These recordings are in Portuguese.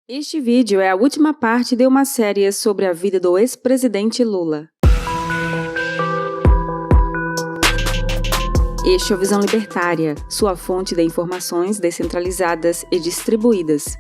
Este vídeo é a última parte de uma série sobre a vida do ex-presidente Lula. Este é o Visão Libertária, sua fonte de informações descentralizadas e distribuídas.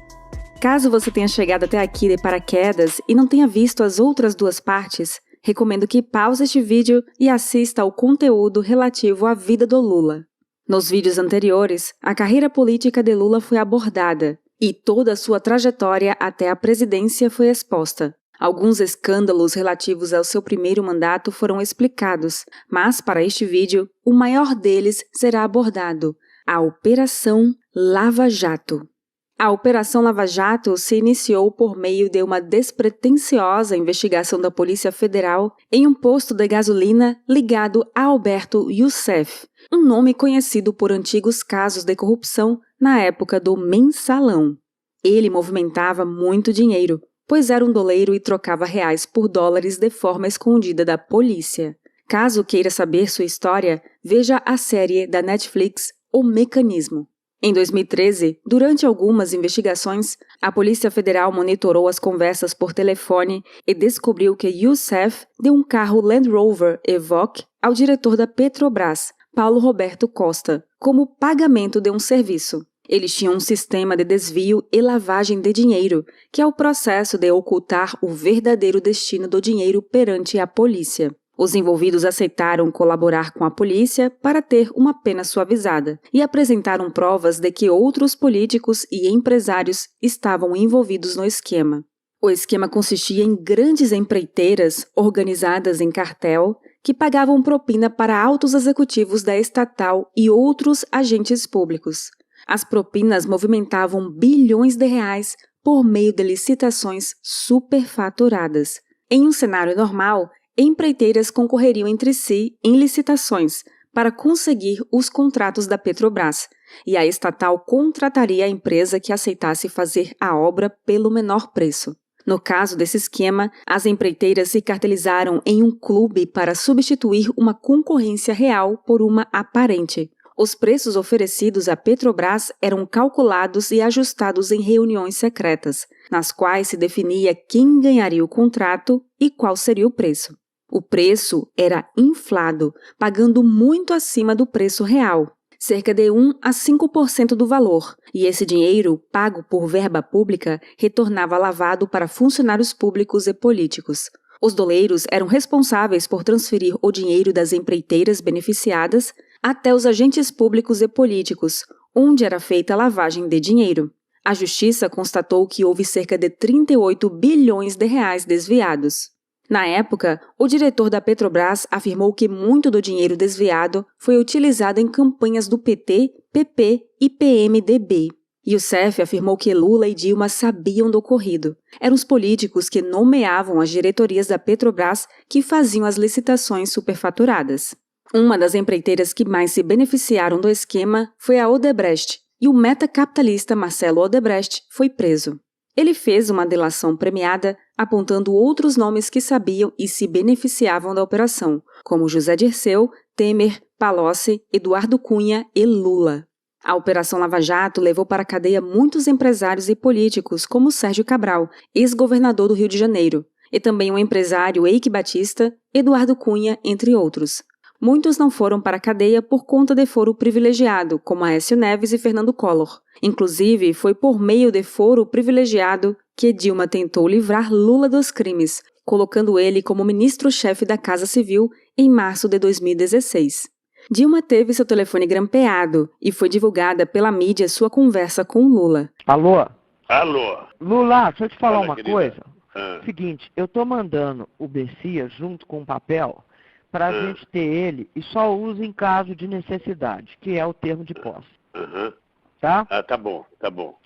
Caso você tenha chegado até aqui de paraquedas e não tenha visto as outras duas partes, recomendo que pause este vídeo e assista ao conteúdo relativo à vida do Lula. Nos vídeos anteriores, a carreira política de Lula foi abordada e toda a sua trajetória até a presidência foi exposta. Alguns escândalos relativos ao seu primeiro mandato foram explicados, mas para este vídeo, o maior deles será abordado: a Operação Lava Jato. A Operação Lava Jato se iniciou por meio de uma despretensiosa investigação da Polícia Federal em um posto de gasolina ligado a Alberto Youssef, um nome conhecido por antigos casos de corrupção na época do Mensalão. Ele movimentava muito dinheiro, pois era um doleiro e trocava reais por dólares de forma escondida da polícia. Caso queira saber sua história, veja a série da Netflix O Mecanismo. Em 2013, durante algumas investigações, a Polícia Federal monitorou as conversas por telefone e descobriu que Youssef deu um carro Land Rover Evoque ao diretor da Petrobras, Paulo Roberto Costa, como pagamento de um serviço. Eles tinham um sistema de desvio e lavagem de dinheiro, que é o processo de ocultar o verdadeiro destino do dinheiro perante a polícia. Os envolvidos aceitaram colaborar com a polícia para ter uma pena suavizada e apresentaram provas de que outros políticos e empresários estavam envolvidos no esquema. O esquema consistia em grandes empreiteiras organizadas em cartel que pagavam propina para altos executivos da estatal e outros agentes públicos. As propinas movimentavam bilhões de reais por meio de licitações superfaturadas. Em um cenário normal, empreiteiras concorreriam entre si em licitações para conseguir os contratos da Petrobras, e a estatal contrataria a empresa que aceitasse fazer a obra pelo menor preço. No caso desse esquema, as empreiteiras se cartelizaram em um clube para substituir uma concorrência real por uma aparente. Os preços oferecidos à Petrobras eram calculados e ajustados em reuniões secretas, nas quais se definia quem ganharia o contrato e qual seria o preço. O preço era inflado, pagando muito acima do preço real, cerca de 1 a 5% do valor, e esse dinheiro, pago por verba pública, retornava lavado para funcionários públicos e políticos. Os doleiros eram responsáveis por transferir o dinheiro das empreiteiras beneficiadas até os agentes públicos e políticos, onde era feita a lavagem de dinheiro. A Justiça constatou que houve cerca de 38 bilhões de reais desviados. Na época, o diretor da Petrobras afirmou que muito do dinheiro desviado foi utilizado em campanhas do PT, PP e PMDB. Youssef afirmou que Lula e Dilma sabiam do ocorrido. Eram os políticos que nomeavam as diretorias da Petrobras que faziam as licitações superfaturadas. Uma das empreiteiras que mais se beneficiaram do esquema foi a Odebrecht, e o metacapitalista Marcelo Odebrecht foi preso. Ele fez uma delação premiada, apontando outros nomes que sabiam e se beneficiavam da operação, como José Dirceu, Temer, Palocci, Eduardo Cunha e Lula. A Operação Lava Jato levou para a cadeia muitos empresários e políticos, como Sérgio Cabral, ex-governador do Rio de Janeiro, e também o empresário Eike Batista, Eduardo Cunha, entre outros. Muitos não foram para a cadeia por conta de foro privilegiado, como Aécio Neves e Fernando Collor. Inclusive, foi por meio de foro privilegiado que Dilma tentou livrar Lula dos crimes, colocando ele como ministro-chefe da Casa Civil em março de 2016. Dilma teve seu telefone grampeado e foi divulgada pela mídia sua conversa com Lula. Alô? Alô? Lula, deixa eu te falar Fala, uma querida. coisa. Ah. Seguinte, eu tô mandando o Bessias junto com o papel pra gente ter ele e só usa em caso de necessidade, que é o termo de posse, Aham. tá? Ah, tá bom, tá bom.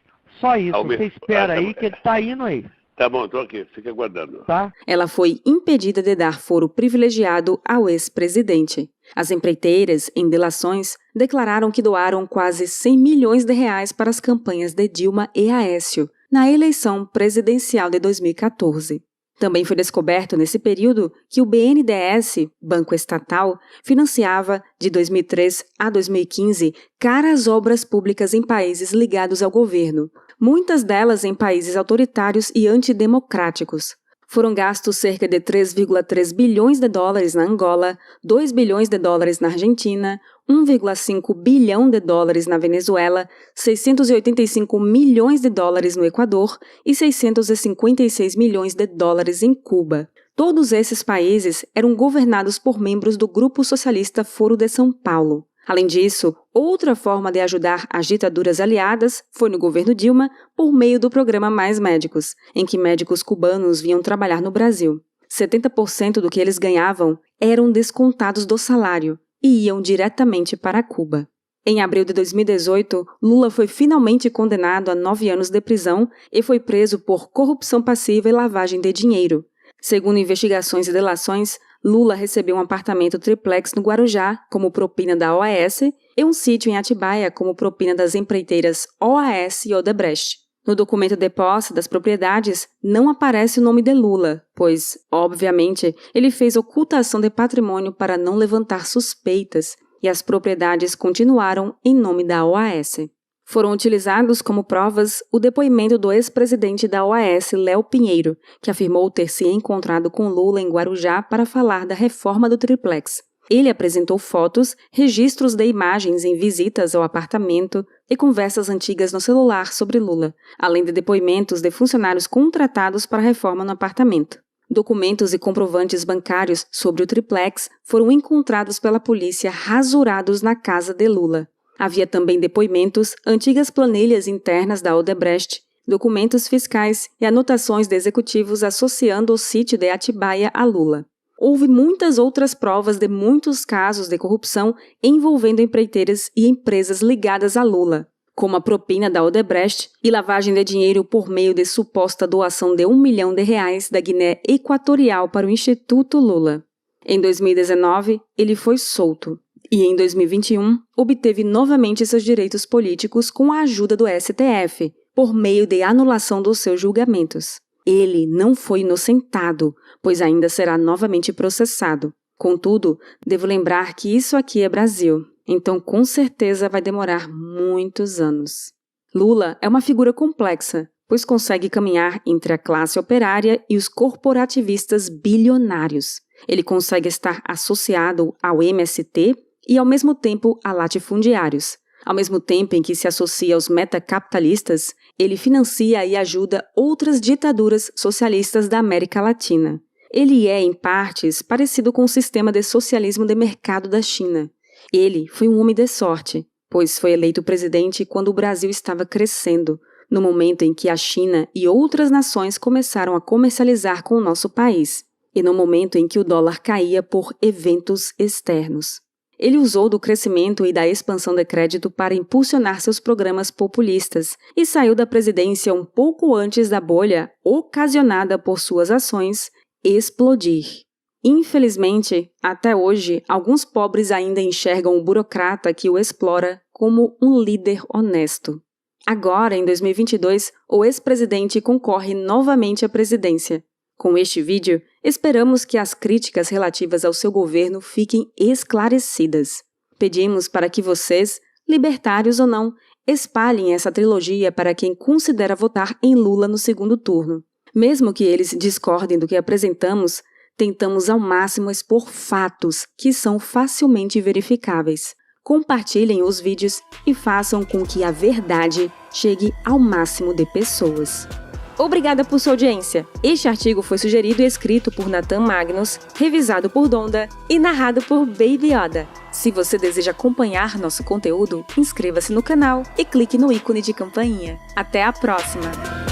Só isso, Ao você mesmo- espera tá aí bom. que ele tá indo aí, Tá bom, tô aqui, fica aguardando. tá? Ela foi impedida de dar foro privilegiado ao ex-presidente. As empreiteiras, em delações, declararam que doaram quase 100 milhões de reais para as campanhas de Dilma e Aécio, na eleição presidencial de 2014. Também foi descoberto nesse período que o BNDES, banco estatal, financiava, de 2003 a 2015, caras obras públicas em países ligados ao governo, muitas delas em países autoritários e antidemocráticos. Foram gastos cerca de 3,3 bilhões de dólares na Angola, 2 bilhões de dólares na Argentina, 1,5 bilhão de dólares na Venezuela, 685 milhões de dólares no Equador e 656 milhões de dólares em Cuba. Todos esses países eram governados por membros do Grupo Socialista Foro de São Paulo. Além disso, outra forma de ajudar as ditaduras aliadas foi no governo Dilma por meio do programa Mais Médicos, em que médicos cubanos vinham trabalhar no Brasil. 70% do que eles ganhavam eram descontados do salário e iam diretamente para Cuba. Em abril de 2018, Lula foi finalmente condenado a 9 anos de prisão e foi preso por corrupção passiva e lavagem de dinheiro. Segundo investigações e delações, Lula recebeu um apartamento triplex no Guarujá como propina da OAS e um sítio em Atibaia como propina das empreiteiras OAS e Odebrecht. No documento de posse das propriedades não aparece o nome de Lula, pois, obviamente, ele fez ocultação de patrimônio para não levantar suspeitas e as propriedades continuaram em nome da OAS. Foram utilizados como provas o depoimento do ex-presidente da OAS, Léo Pinheiro, que afirmou ter se encontrado com Lula em Guarujá para falar da reforma do triplex. Ele apresentou fotos, registros de imagens em visitas ao apartamento e conversas antigas no celular sobre Lula, além de depoimentos de funcionários contratados para a reforma no apartamento. Documentos e comprovantes bancários sobre o triplex foram encontrados pela polícia rasurados na casa de Lula. Havia também depoimentos, antigas planilhas internas da Odebrecht, documentos fiscais e anotações de executivos associando o sítio de Atibaia a Lula. Houve muitas outras provas de muitos casos de corrupção envolvendo empreiteiras e empresas ligadas a Lula, como a propina da Odebrecht e lavagem de dinheiro por meio de suposta doação de R$1 milhão da Guiné Equatorial para o Instituto Lula. Em 2019, ele foi solto. E em 2021, obteve novamente seus direitos políticos com a ajuda do STF, por meio de anulação dos seus julgamentos. Ele não foi inocentado, pois ainda será novamente processado. Contudo, devo lembrar que isso aqui é Brasil, então com certeza vai demorar muitos anos. Lula é uma figura complexa, pois consegue caminhar entre a classe operária e os corporativistas bilionários. Ele consegue estar associado ao MST e, ao mesmo tempo, a latifundiários. Ao mesmo tempo em que se associa aos metacapitalistas, ele financia e ajuda outras ditaduras socialistas da América Latina. Ele é, em partes, parecido com o sistema de socialismo de mercado da China. Ele foi um homem de sorte, pois foi eleito presidente quando o Brasil estava crescendo, no momento em que a China e outras nações começaram a comercializar com o nosso país, e no momento em que o dólar caía por eventos externos. Ele usou do crescimento e da expansão de crédito para impulsionar seus programas populistas e saiu da presidência um pouco antes da bolha, ocasionada por suas ações, explodir. Infelizmente, até hoje, alguns pobres ainda enxergam o burocrata que o explora como um líder honesto. Agora, em 2022, o ex-presidente concorre novamente à presidência. Com este vídeo, esperamos que as críticas relativas ao seu governo fiquem esclarecidas. Pedimos para que vocês, libertários ou não, espalhem essa trilogia para quem considera votar em Lula no segundo turno. Mesmo que eles discordem do que apresentamos, tentamos ao máximo expor fatos que são facilmente verificáveis. Compartilhem os vídeos e façam com que a verdade chegue ao máximo de pessoas. Obrigada por sua audiência. Este artigo foi sugerido e escrito por Nathan Magnus, revisado por Donda e narrado por Baby Yoda. Se você deseja acompanhar nosso conteúdo, inscreva-se no canal e clique no ícone de campainha. Até a próxima!